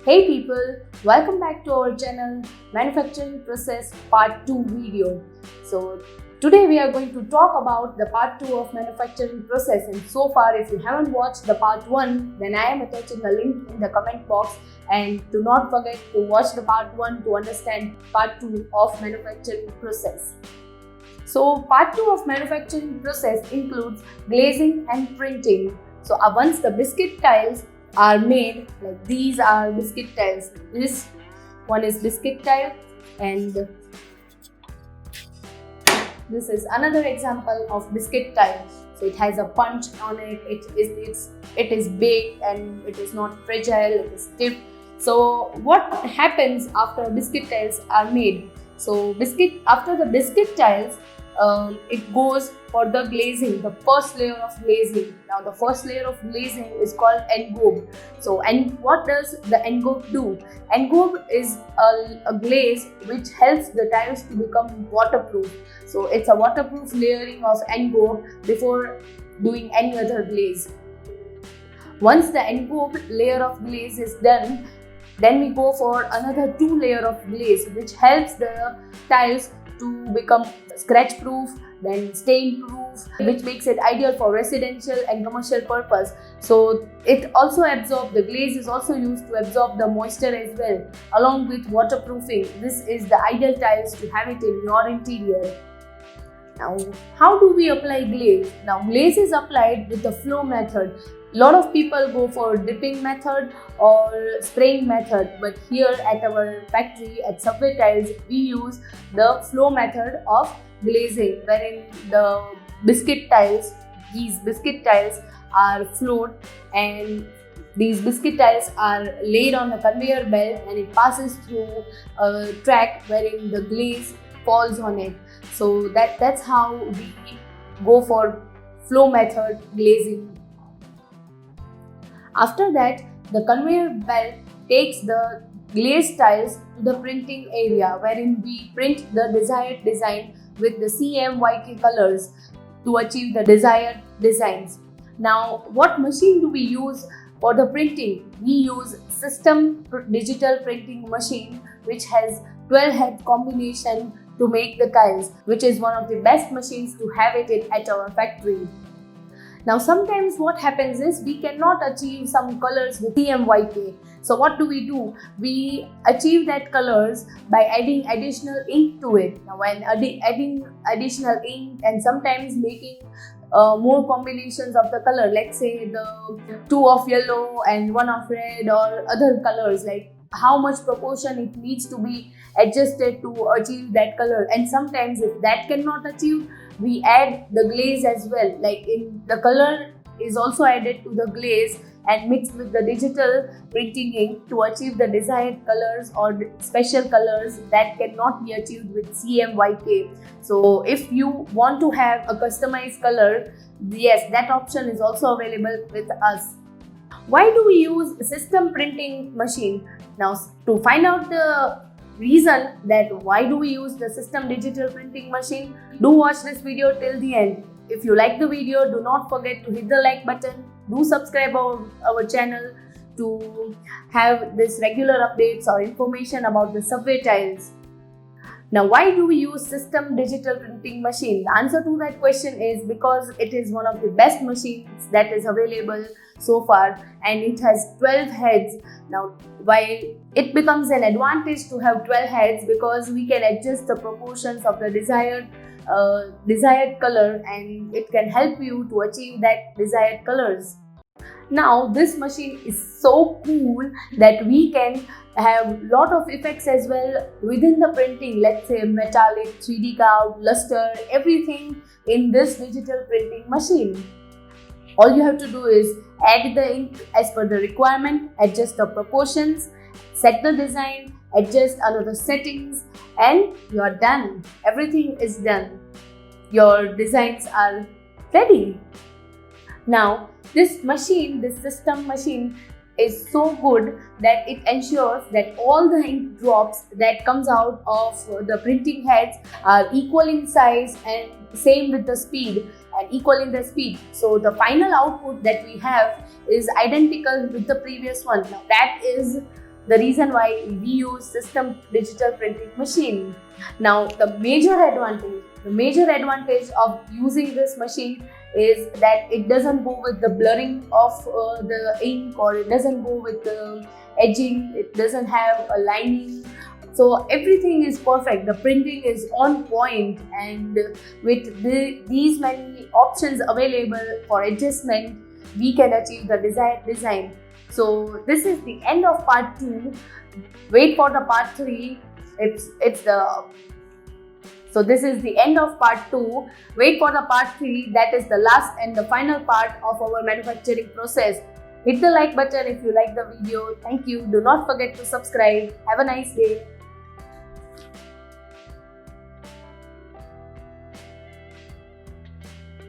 Hey people, welcome back to our channel Manufacturing Process Part 2 video. So today we are going to talk about the Part 2 of manufacturing process, and so far if you haven't watched the Part 1, then I am attaching a link in the comment box, and do not forget to watch the Part 1 to understand Part 2 of manufacturing process. So Part 2 of manufacturing process includes glazing and printing. So once the biscuit tiles are made, like these are biscuit tiles, this one is biscuit tile and this is another example of biscuit tile. So it has a punch on it, it is baked and it is not fragile, it is stiff. So what happens after biscuit tiles are made? So after the biscuit tiles, it goes for the glazing, the first layer of glazing. Now the first layer of glazing is called engobe. So, and what does the engobe do? Engobe is a glaze which helps the tiles to become waterproof. So it's a waterproof layering of engobe before doing any other glaze. Once the engobe layer of glaze is done, then we go for another 2 layer of glaze which helps the tiles to become scratch proof, then stain proof, which makes it ideal for residential and commercial purpose. So it also absorbs, the glaze is also used to absorb the moisture as well, along with waterproofing. This is the ideal tiles to have it in your interior. Now, how do we apply glaze? Now, glaze is applied with the flow method. A lot of people go for dripping method or spraying method, but here at our factory at Subway Tiles, we use the flow method of glazing, wherein the biscuit tiles, these biscuit tiles are flowed and these biscuit tiles are laid on a conveyor belt and it passes through a track wherein the glaze falls on it. So that's how we go for flow method glazing. After that, the conveyor belt takes the glazed tiles to the printing area wherein we print the desired design with the CMYK colors to achieve the desired designs. Now, what machine do we use for the printing? We use system digital printing machine which has 12 head combination to make the tiles, which is one of the best machines to have it at our factory. Now sometimes what happens is we cannot achieve some colors with CMYK. So what do? We achieve that colors by adding additional ink to it. Now when adding additional ink and sometimes making more combinations of the color, let's say the 2 of yellow and 1 of red or other colors, like how much proportion it needs to be adjusted to achieve that color. And sometimes if that cannot achieve, we add the glaze as well, like in the color is also added to the glaze and mixed with the digital printing ink to achieve the desired colors or special colors that cannot be achieved with CMYK. So if you want to have a customized color, yes, that option is also available with us. Why do we use system printing machine? Now, to find out the reason that why do we use the system digital printing machine, do watch this video till the end. If you like the video, do not forget to hit the like button. Do subscribe our channel to have this regular updates or information about the Subway tiles. Now, why do we use system digital printing machine? The answer to that question is because it is one of the best machines that is available so far, and it has 12 heads. Now, why it becomes an advantage to have 12 heads? Because we can adjust the proportions of the desired color, and it can help you to achieve that desired colors. Now this machine is so cool that we can have lot of effects as well within the printing, let's say metallic, 3D curve, luster, everything in this digital printing machine. All you have to do is add the ink as per the requirement, adjust the proportions, set the design, adjust another settings, and you are done. Everything is done. Your designs are ready. Now, this system machine is so good that it ensures that all the ink drops that comes out of the printing heads are equal in size and same with the speed and equal in the speed. So the final output that we have is identical with the previous one. Now that is The reason why we use system digital printing machine. Now the major advantage of using this machine is that it doesn't go with the blurring of the ink, or it doesn't go with the edging, it doesn't have a lining. So everything is perfect, the printing is on point, and with these many options available for adjustment, we can achieve the desired design. So this is the end of part 2. Wait for the part 3. So this is the end of part 2. Wait for the part 3. That is the last and the final part of our manufacturing process. Hit the like button if you like the video. Thank you. Do not forget to subscribe. Have a nice day.